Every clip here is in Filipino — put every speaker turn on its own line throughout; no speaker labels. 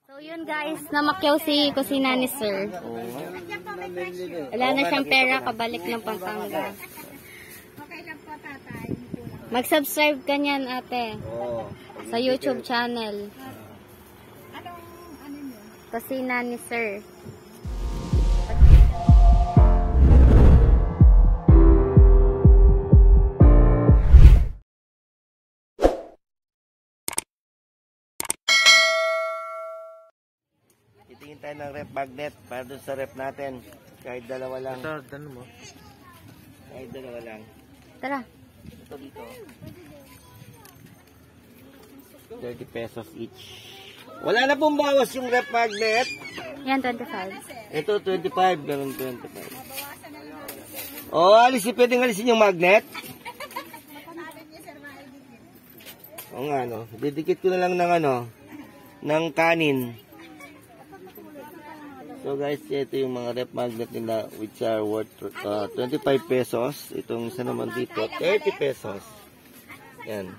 So yun guys, namakyaw si kusina ni Sir. Wala na siyang pera, kabalik ng Pampanga. Mag-subscribe ka niyan ate. Sa YouTube channel. Kusina ni Sir.
Titingin tayo ng rep magnet para doon sa rep natin. Kahit dalawa lang.
Ito, mo.
Kahit dalawa lang.
Tara.
Ito dito. 30 pesos each. Wala na pong bawas yung rep magnet.
Yan, 25.
Ito, 25. Ganun 25. Oh, pwedeng alisin yung magnet. O nga, no. Didikit ko na lang ng ng kanin. So guys, ito yung mga rep magnet nila which are worth 25 pesos. Itong isa naman dito, 30 pesos. Yan.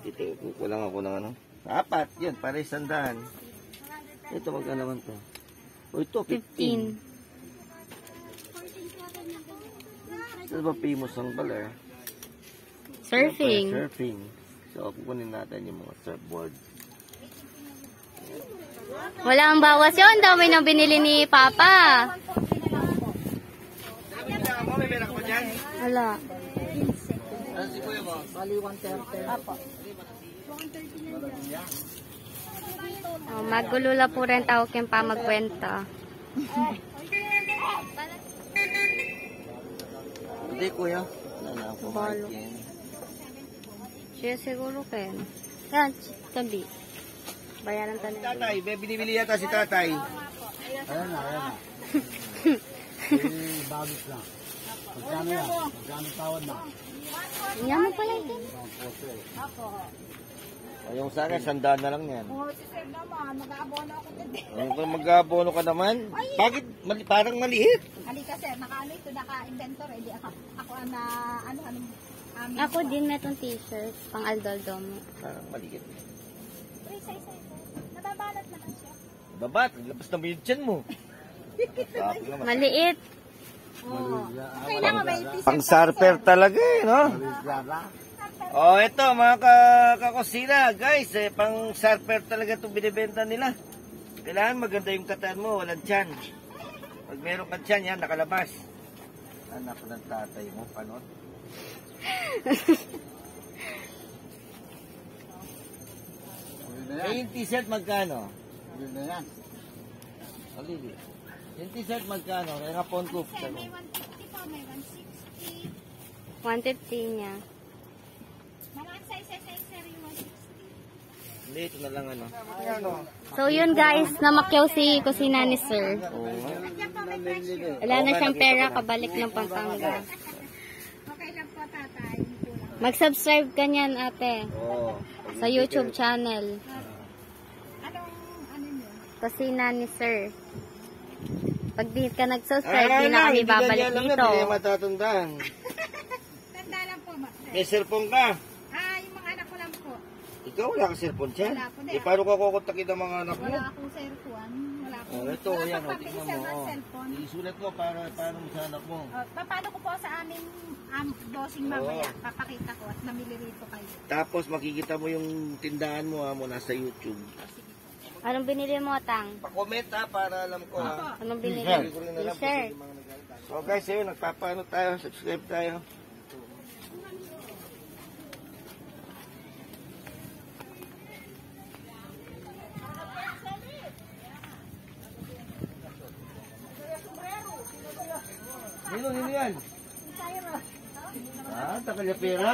Dito, kulang ako ng apat. Yan, para isandahan. Ito, magkano naman to? O ito, 15. Ito ba famous ang baler?
Surfing.
Surfing. So, kukunin natin yung mga surfboard.
Wala ang bawas yun. Dami nang binili ni Papa. Wala. Oh, magulula po rin tao kayong pa magkwenta.
Hindi, kuya.
Balo. Siya siguro kayo. Yan, tabi. Bayaran tayo.
Tatay, may binibili yata si tatay.
Ayan na. Bagis lang. Magkano yan? Magkano tawad na?
Yan mo pala ito.
O, yung sa akin, 100 na lang yan.
Oo, si Sir naman, mag-aabono ako din.
Kung mag-aabono ka naman, bakit parang maliit?
Halika Sir, nakaano ito, naka-inventor, hindi ako na, amin.
Ako din may itong t-shirt. Pang Aldol-Dom.
Parang maliit.
Isa. Nababalot na lang siya.
Babat, labas na mo yung tiyan mo.
Maliit.
Oo. Kailangan may t-shirt.
Pang surfer talaga eh, no? Oh, ito mga kakusina, guys, pang surfer talaga itong binibenta nila. Kailangan maganda yung kataan mo, walang tiyan. Pag meron kang tiyan, yan, nakalabas. Anak ng tatay mo, panot. Yung t-shirt magkano?
Yun na yan.
Alili. Yung t-shirt magkano? Kaya nga phone ko.
Sir, may 150 po, may 160.
150 niya.
Mga size, Sir, yung 160.
Hindi, ito na lang
So yun guys, namakyaw si kusina ni Sir.
Oo nga.
Diyan po, may fresh.
Wala na siyang pera, kabalik ng Pampanga.
Okay lang po, tatay.
Mag-subscribe ka niyan ate.
Oo.
Sa YouTube channel.
Ano nyo?
Kusina ni Sir. Pag di ka nag-subscribe, di na kami babalik dito.
Hindi matatandaan.
Tanda lang po,
May cellphone ka.
yung mga anak ko lang po.
Ikaw wala ka cellphone siya.
Wala po na.
Paano ka kukontakin ng mga anak mo?
Wala akong cellphone. Wala po.
Ito,
Wala
yan.
pang
Tingnan
pabili,
mo.
Sir, ng cellphone.
Isulat mo paano mo sa anak mo.
Paano ko po sa aming dosing mamaya, papakita ko at namili rito kayo.
Tapos makikita mo yung tindahan mo mo nasa YouTube.
Anong binili mo, Tang?
Pa-comment para alam ko
Anong binili?
Hindi ko rin alam
T-shirt.
kung mga nagalit. So guys, ayun, nagpapaano tayo, subscribe tayo. Nino yan? Takalya pera?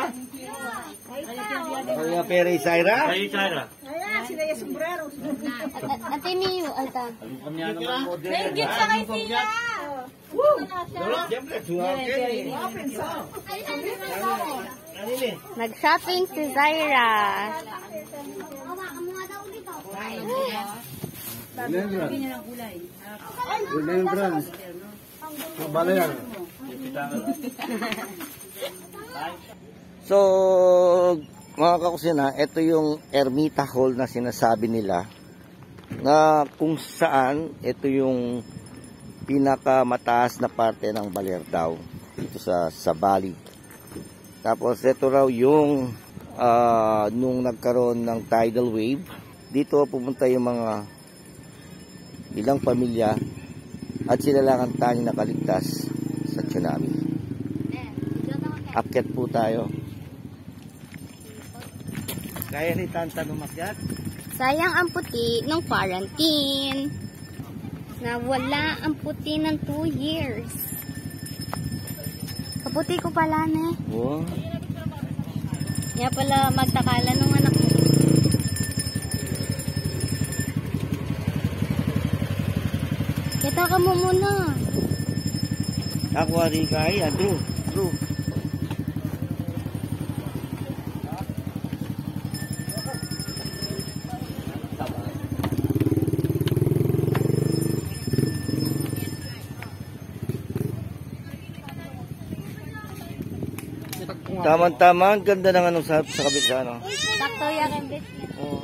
Takalya pera Isaira?
Ate Miyu, ay Tang.
Ringgit sa kay Sina!
Siyempre, suwakin eh.
Nag-shopping si Zaira.
Remembrance. Balayan.
So, mga kakusina, ito yung Ermita Hall na sinasabi nila. na kung saan ito yung pinakamataas na parte ng Balerdao dito sa Bali. Tapos ito raw yung nung nagkaroon ng tidal wave, dito pumunta yung mga ilang pamilya at sila lang ang tanging nakaligtas sa tsunami. Akyat po tayo. Kaya ni Tanta umakyat?
Sayang ang puti ng quarantine. Nawala ang puti ng 2 years. Kaputi ko pala na eh.
Oh.
Kaya pala magtakala nung anak mo. Kita ka mo muna.
Ako ari kaya, Drew. Tama-tama, ang ganda ng ano sa kabit sa ano.
Sakto yan ang business.
Oh,